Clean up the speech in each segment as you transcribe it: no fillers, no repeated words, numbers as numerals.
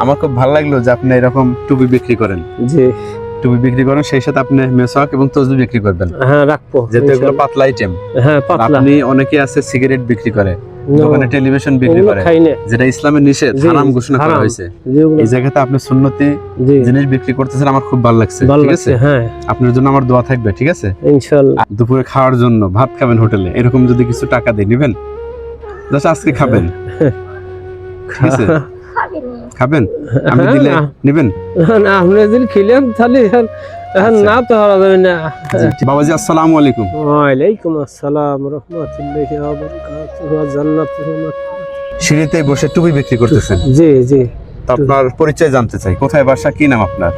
আমার খুব ভালো লাগলো যে আপনি এরকম টুপি বিক্রি করেন। জি, টুপি বিক্রি করেন, সেই সাথে আপনি মেসওয়াক এবং তসবিহ বিক্রি করবেন। হ্যাঁ রাখবো, যেহেতু এগুলো পাতলা আইটেম। হ্যাঁ পাতলা। আপনি অনেকে আছে সিগারেট বিক্রি করে, দোকানে টেলিভিশন বিক্রি করে, যেটা ইসলামের নিষেধ, হারাম ঘোষণা করা হয়েছে। এই জায়গাতে আপনি সুন্নতি জিনিস বিক্রি করতেছেন, আমার খুব ভালো লাগছে। ঠিক আছে, হ্যাঁ আপনার জন্য আমার দোয়া থাকবে। ঠিক আছে, ইনশাআল্লাহ। দুপুরে খাওয়ার জন্য ভাত খাবেন হোটেলে, এরকম যদি কিছু টাকা দিয়ে নেবেন, জাস্ট আজকে খাবেন। ঠিক আছে, খাবেন, আমি দিলে নেবেন না? আপনি যদি খেলেন তাহলে না তো হারা যাবে না। বাবাজি আসসালামু আলাইকুম। ওয়ালাইকুম আসসালাম রাহমাতুল্লাহি ওয়া বারাকাতুহু ওয়া জান্নাতুহু মাগফিরাতুহু। সিঁড়িতে বসে টুপি বিক্রি করতেছেন? জি জি। তো আপনার পরিচয় জানতে চাই, কোথায় বাসা, কি নাম আপনার?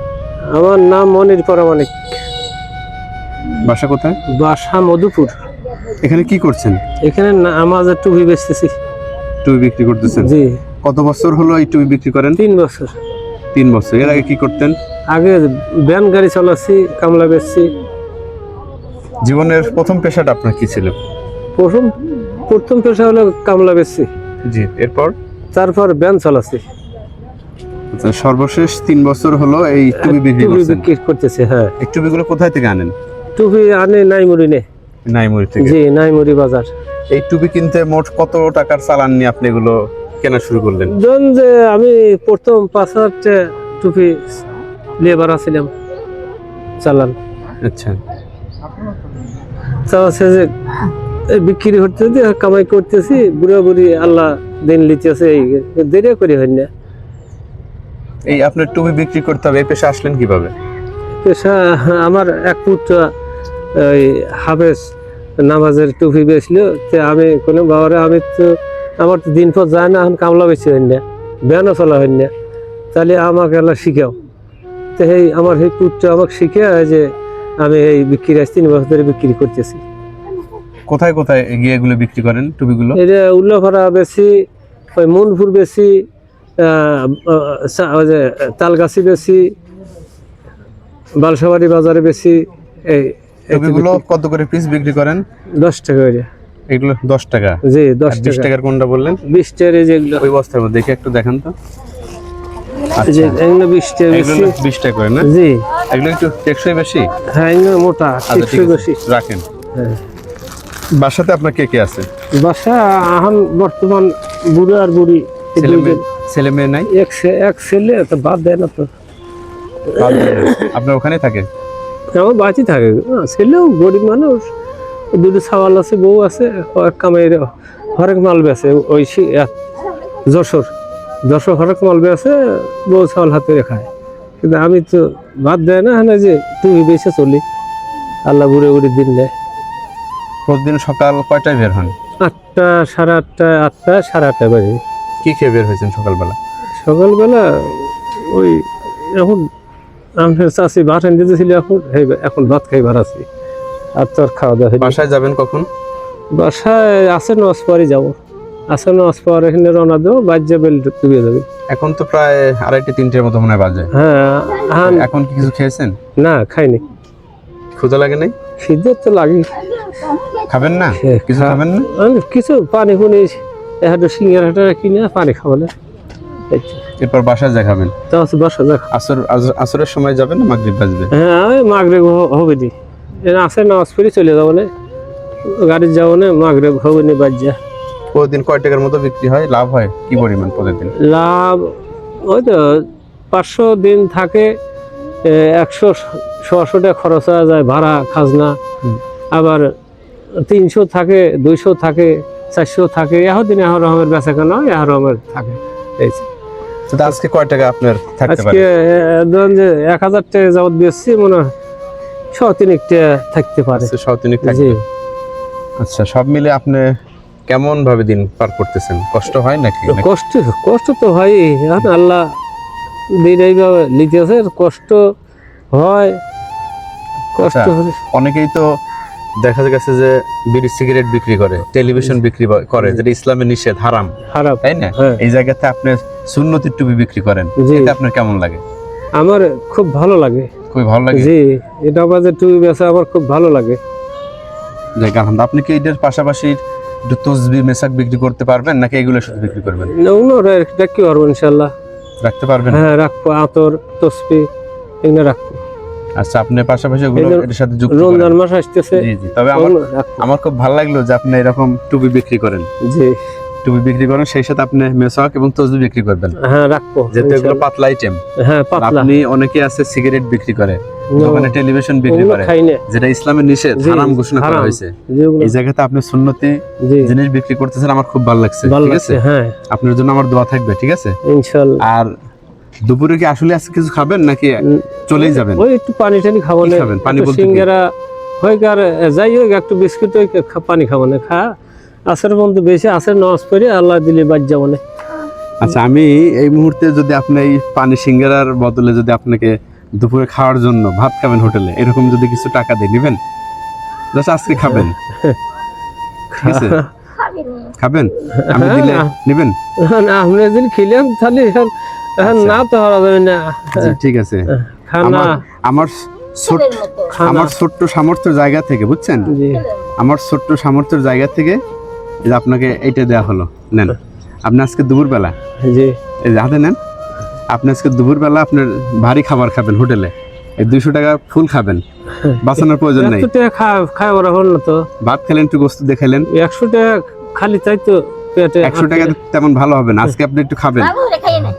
আমার নাম মনির পরামানিক। বাসা কোথায়? বাসা মধুপুর। এখানে কি করছেন? এখানে নামাজের টুপি বেচতেছি। টুপি বিক্রি করতেছেন? জি। কত বছর হলো এই টুপি বিক্রি করেন? 3 বছর। 3 বছর। এর আগে কি করতেন? আগে ভ্যান গাড়ি চালাচ্ছি, কামলা বেচছি। জীবনের প্রথম পেশাটা আপনার কি ছিল? প্রথম পেশা হলো কামলা বেচছি। জি, এরপর? তারপর ভ্যান চালাচ্ছি। সর্বশেষ 3 বছর হলো এই টুপি বিক্রি করতেছে। হ্যাঁ। এই টুপিগুলো কোথায় থেকে আনেন? টুপি আনে নাইমুরি নে। নাইমুরি থেকে? জি, নাইমুরি বাজার। এই টুপি কিনতে মোট কত টাকার চালান নিয়ে আপনি এগুলো কেনা শুরু করলেন? ধরুন যে আমি প্রথম 5,000 টাকা টুপি লেবার আছিলাম চালান। আচ্ছা। চালাচ্ছে যে বিক্রি করতেছি, কামাই করতেছি, বুড়া বুড়ি আল্লাহ দিন লিতেছে, এই দেরি করে হয় না। এই আপনার টুপি বিক্রি করতে হবে, এই পেশা আসলেন কিভাবে? পেশা আমার এক পুত্র ওই হাফেজ নামাজের টুপি বেচল, আমি কোনো বাবারে, আমি তো আমার তো দিন পর যায় না, এখন কামলা বেশি হয় না, ব্যানও চলা হয় না, তাহলে আমাকে আল্লাহ শিখাও। তো এই আমার সেই পুত্র আমাকে শিখে যে আমি এই বিক্রি 3 বছর ধরে বিক্রি করতেছি। কোথায় কোথায় গিয়ে এগুলো বিক্রি করেন টুপিগুলো? এটা উল্লাপাড়া বেশি, ওই মনপুর বেশি, তালগাছি বেশি, বালসাবাড়ি বাজারে বেশি। এই টুপিগুলো কত করে পিস বিক্রি করেন? 10 টাকা করে। এগুলো 10 টাকা? জি, 10 20 টাকা। টাকার কোনটা বললেন? 20 টাকা যেগুলো ওই বস্তার মধ্যে, দেখে একটু দেখান তো। জি, এগুলো 20 টাকা বেশি। এগুলো 20 টাকা করে না? জি। এগুলো একটু টেকসই বেশি? হ্যাঁ, এগুলো মোটা, আচ্ছা, ঠিক টেকসই আছে, বেশি। রাখেন। হ্যাঁ। বাসাতে আপনার কে কে আছে? বাসা এখন বর্তমান বুড়ো আর বুড়ি, ছেলে মেয়ে নাই? এক ছেলে, তো বাদ দেয় না তো। আপনার ওখানে থাকে? আমার বাঁচি থাকে, ছেলেও গরিব মানুষ, দুটো ছাওয়াল আছে, বউ আছে, কামাইয়ের হরেক মাল বেছে। ওই যশোর হরেক মাল বেছে, বউ ছাওয়াল হাতে খায়। কিন্তু আমি তো বাদ দেয় না, হ্যাঁ, যে তুমি বেঁচে চলি, আল্লাহ বুড়ে বুড়ি দিন নেয়। প্রতিদিন সকাল কয়টায় বের হন? 8টা, 8:30, 8টা, 8:30 বাজে। কি খেয়ে বের হয়েছেন সকালবেলা? সকালবেলা ওই এখন আমার চাষি ভাত এনে দিয়েছিল, এখন ভাত খাই বাড়াচ্ছি, আর তো আর খাওয়া দাওয়া। বাসায় যাবেন কখন? বাসায় আসে 9 পরে যাবো, আসে 9 পর এখানে রওনা দেবো, বাজ্যা বেল ডুবিয়ে যাবে। এখন তো প্রায় 2:30-3টের মতো মনে হয় বাজে। হ্যাঁ। এখন কি কিছু খেয়েছেন? না, খাইনি। ক্ষুধা লাগে নাই? খিদে তো লাগে। খাবেন না? কিছু খাবেন না? কিছু পানি ফুনি, একটু সিঙ্গারা কিনে পানি খাবো না। এরপর বাসায় যা খাবেন? বাসা যা। আসরের সময় যাবেন না মাগরিব বাজবে? হ্যাঁ, মাগরিব হবে নি, আসে 9 পরে চলে যাবো না, গাড়ি যাবো না, মাগরিব হবে নি বাজ্যা। প্রতিদিন কয় টাকার মতো বিক্রি হয়? লাভ হয় কি পরিমাণ প্রতিদিন? লাভ ওই তো 500 দিন থাকে, 100-150 টাকা খরচ হয়ে যায়, ভাড়া খাজনা। আবার 300 থাকে, 200 থাকে, 400 থাকে, দিনে রকমের বেচা কেনা হয়, রকমের থাকে। আজকে কয় টাকা আপনার থাকতে পারে? আজকে ধরুন যে 1000 টাকা যাবত বেচছি, মনে হয় 100-3 টাকা থাকতে পারে। 100-3 থাকবে। আচ্ছা, সব মিলে আপনি কেমন ভাবে দিন পার করতেছেন? কষ্ট হয় নাকি? কষ্ট তো হয়, আল্লাহ দিন এইভাবে লিখেছে, কষ্ট হয়। কষ্ট অনেকেই তো দেখা গেছে যে বিড়ি সিগারেট বিক্রি করে, টেলিভিশন বিক্রি করে, যেটা ইসলামের নিষেধ, হারাম, তাই না? এই জায়গাতে আপনি সুন্নতির টুপি বিক্রি করেন, এটা আপনার কেমন লাগে? আমার খুব ভালো লাগে। খুব ভালো লাগে? জি, এটা বাজে টুপি বেচা আমার খুব ভালো লাগে। আপনি কি এটার পাশাপাশি তসবিহ মেসাক বিক্রি করতে পারবেন, নাকি এগুলো শুধু বিক্রি করবেন? কি পারবো ইনশাল্লাহ। রাখতে পারবেন? হ্যাঁ রাখবো, আতর তসবি এগুলো রাখবো। আচ্ছা, আপনি পাশাপাশি ওগুলো এই যে এর সাথে যুক্ত রমজান করেন। মাস আসতেছে। জি জি, তবে আমার ওগুলো রাখবো। আমার খুব ভালো লাগলো যে আপনি এরকম টুপি বিক্রি করেন। জি টুপি বিক্রি করেন, সেই সাথে আপনি মেসওয়াক এবং তসবিহ বিক্রি করবেন, হ্যাঁ রাখবো যেহেতু এগুলো ইনশাআল্লাহ। পাতলা আইটেম। হ্যাঁ পাতলা, আপনি অনেকে আছে সিগারেট বিক্রি করে, দোকানে টেলিভিশন বিক্রি ওগুলো করে, খাই না। যেটা ইসলামের নিষেধ, জি, হারাম ঘোষণা করা হারাম। হয়েছে। জি, ওগুলো- এই জায়গাতে আপনি সুন্নতি জি জিনিস বিক্রি করতেছেন, আমার খুব ভালো লাগছে। ভালো ঠিক লাগছে, আছে, হ্যাঁ আপনার জন্য আমার দোয়া থাকবে। ঠিক আছে, ইনশাআল্লাহ। আর দুপুরে কি আসলে আজকে কিছু খাবেন নাকি চলেই যাবেন? ওই একটু পানি টানি খাবো কি না, খাবেন? পানি একটু বলতে কি? সিঙ্গারা হোক আর যাই হোক, একটু বিস্কুট হোক, পানি খাবো না। আসের বন্ধু বেশি আসের নামাজ পড়ে আল্লাহ দিলে বাদ যাবো না। আচ্ছা, আমি এই মুহূর্তে যদি আপনি এই পানি সিঙ্গারার বদলে যদি আপনাকে দুপুরে খাওয়ার জন্য ভাত খাবেন হোটেলে, এরকম যদি কিছু টাকা দিয়ে নেবেন, জাস্ট আজকে খাবেন, ঠিক আছে? খাবেন, আমি দিলে নেবেন? না, আপনি যদি খেলেন তাহলে এখন আচ্ছা। না তো হারা যাবে না। জি, ঠিক আছে। খানা আমার আমার ছোট্ট সামর্থ্যের জায়গা থেকে, বুঝছেন, জি আমার ছোট্ট সামর্থ্যের জায়গা থেকে এই যে আপনাকে এইটা দেওয়া হলো, নেন। আপনি আজকে দুপুরবেলা জি এই যে হাতে নেন, আপনি আজকে দুপুরবেলা আপনার ভারী খাবার খাবেন হোটেলে, এই 200 টাকা ফুল খাবেন, বাঁচানোর প্রয়োজন নেই। 100 টাকা খাওয়া বড় হল না তো, ভাত খেলেন, একটু গোস্ত দেখাইলেন, 100 টাকা খালি তাই তো পেটে। 100 টাকা তেমন ভালো হবে না, আজকে আপনি একটু খাবেন,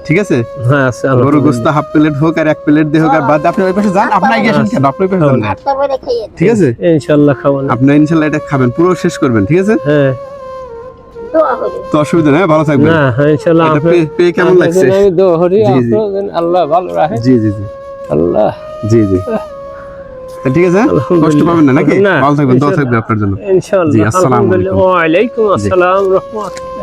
ঠিক আছে? হ্যাঁ আছে গরু গোস্ত হাফ প্লেট হোক আর 1 প্লেট দিয়ে হোক, আর বাদ আপনি ওই পাশে যান, আপনি এগিয়ে আসেন কেন, আপনি ওই পাশে যান না। ঠিক আছে, ইনশাআল্লাহ খাবো না। আপনি ইনশাআল্লাহ এটা খাবেন, পুরো শেষ করবেন, ঠিক আছে? হ্যাঁ তো অসুবিধা নেই, ভালো থাকবেন। না হ্যাঁ ইনশাআল্লাহ। এটা পেয়ে কেমন লাগছে? আমি দোয়া করি জি, জি। আপনার যেন আল্লাহ ভালো রাখে। জি জি জি আল্লাহ জি জি, তা ঠিক আছে, আলহামদুলিল্লাহ। কষ্ট পাবেন না নাকি? না, ভালো থাকবেন, দোয়া ইনশাআল্লাহ। থাকবে আপনার জন্য। ইনশাআল্লাহ। জি, আসসালামু আলহামদুলিল্লাহ। আলাইকুম। ওয়া আলাইকুম আসসালাম ওয়া রাহমাতুল্লাহ।